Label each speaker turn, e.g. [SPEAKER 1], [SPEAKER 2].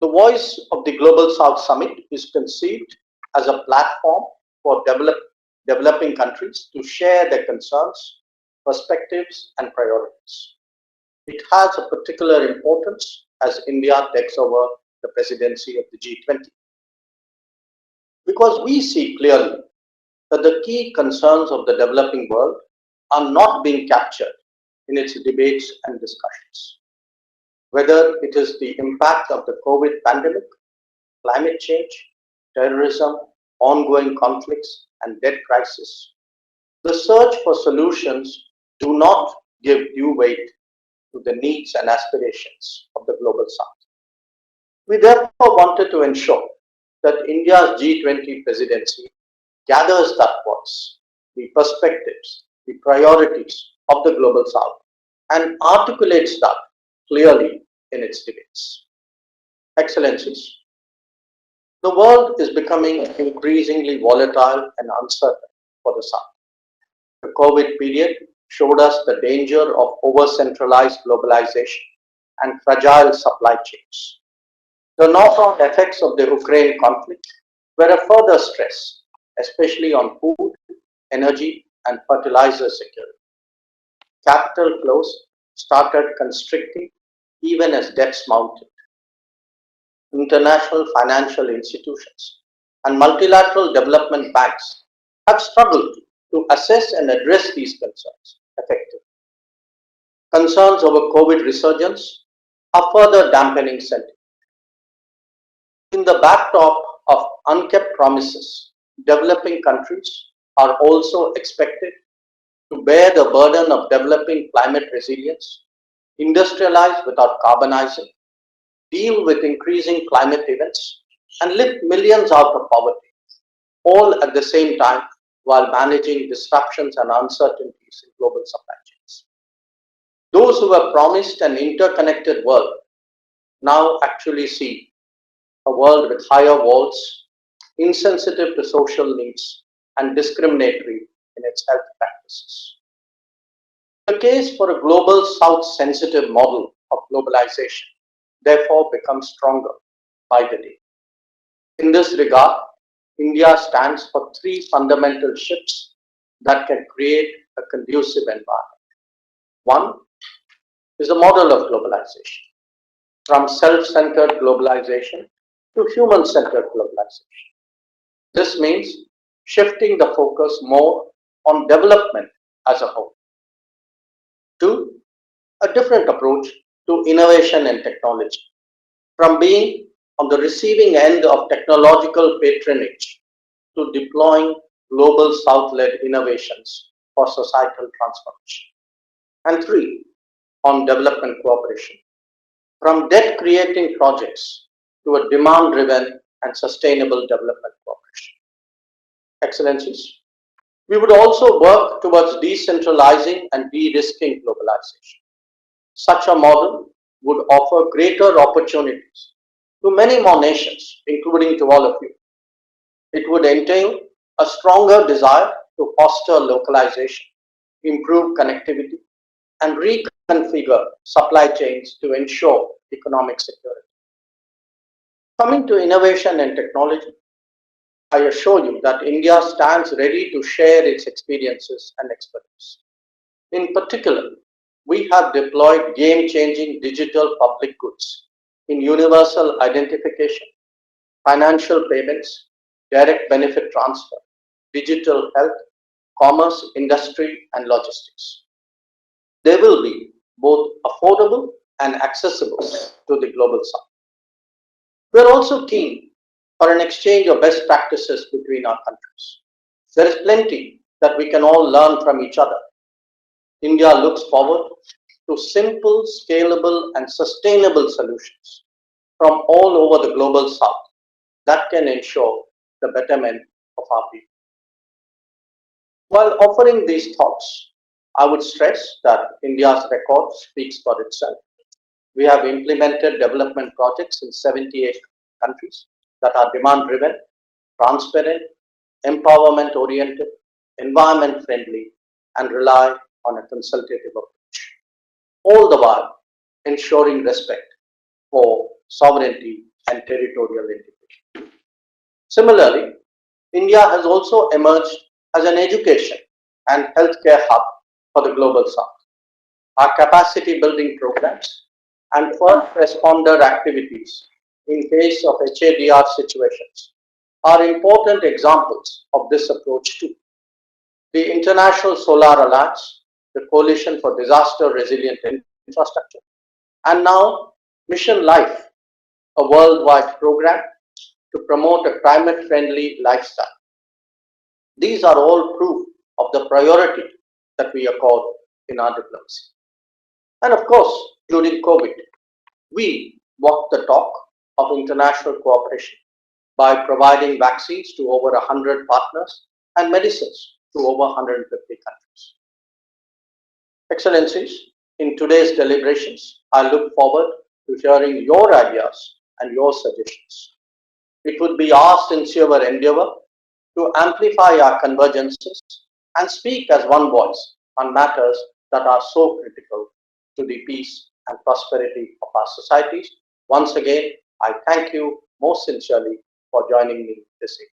[SPEAKER 1] The Voice of the Global South Summit is conceived as a platform for developing countries to share their concerns, perspectives, and priorities. It has a particular importance as India takes over the presidency of the G20 because we see clearly that the key concerns of the developing world are not being captured in its debates and discussions. Whether it is the impact of the COVID pandemic, climate change, terrorism, ongoing conflicts, and debt crisis, the search for solutions do not give due weight to the needs and aspirations of the global south. We therefore wanted to ensure that India's G20 presidency gathers that voice, the perspectives, the priorities of the global south and articulates that clearly in its debates. Excellencies, the world is becoming increasingly volatile and uncertain for the south. The COVID period showed us the danger of over-centralized globalization and fragile supply chains. The knock-on effects of the Ukraine conflict were a further stress, especially on food, energy, and fertilizer security. Capital flows started constricting even as debts mounted. International financial institutions and multilateral development banks have struggled to assess and address these concerns effectively. Concerns over COVID resurgence are further dampening sentiment. In the backdrop of unkept promises, developing countries are also expected to bear the burden of developing climate resilience, industrialize without carbonizing, deal with increasing climate events, and lift millions out of poverty, all at the same time while managing disruptions and uncertainties in global supply chains. Those who were promised an interconnected world now actually see a world with higher walls, insensitive to social needs, and discriminatory in its health practices. The case for a global South-sensitive model of globalization therefore becomes stronger by the day. In this regard, India stands for three fundamental shifts that can create a conducive environment. One is a model of globalization, from self-centered globalization to human-centered globalization. This means shifting the focus more on development as a whole. Two, a different approach to innovation and technology, from being on the receiving end of technological patronage to deploying global South-led innovations for societal transformation. And three, on development cooperation, from debt-creating projects to a demand-driven and sustainable development cooperation. Excellencies, we would also work towards decentralizing and de-risking globalization. Such a model would offer greater opportunities to many more nations, including to all of you. It would entail a stronger desire to foster localization, improve connectivity, and reconfigure supply chains to ensure economic security. Coming to innovation and technology, I assure you that India stands ready to share its experiences and expertise. In particular, we have deployed game-changing digital public goods in universal identification, financial payments, direct benefit transfer, digital health, commerce, industry, and logistics. They will be both affordable and accessible to the global south. We are also keen for an exchange of best practices between our countries. There is plenty that we can all learn from each other. India looks forward to simple, scalable, and sustainable solutions from all over the global south that can ensure the betterment of our people. While offering these thoughts, I would stress that India's record speaks for itself. We have implemented development projects in 78 countries that are demand-driven, transparent, empowerment-oriented, environment-friendly, and rely on a consultative approach. All the while ensuring respect for sovereignty and territorial integration. Similarly, India has also emerged as an education and healthcare hub for the global south. Our capacity building programs and first responder activities in case of HADR situations are important examples of this approach too. The International Solar Alliance, the Coalition for Disaster Resilient Infrastructure, and now Mission Life, a worldwide program to promote a climate-friendly lifestyle. These are all proof of the priority that we accord in our diplomacy. And of course, during COVID, we walked the talk of international cooperation by providing vaccines to over 100 partners and medicines to over 150 countries. Excellencies, in today's deliberations, I look forward to hearing your ideas and your suggestions. It would be our sincere endeavor to amplify our convergences and speak as one voice on matters that are so critical to the peace and prosperity of our societies. Once again, I thank you most sincerely for joining me this evening.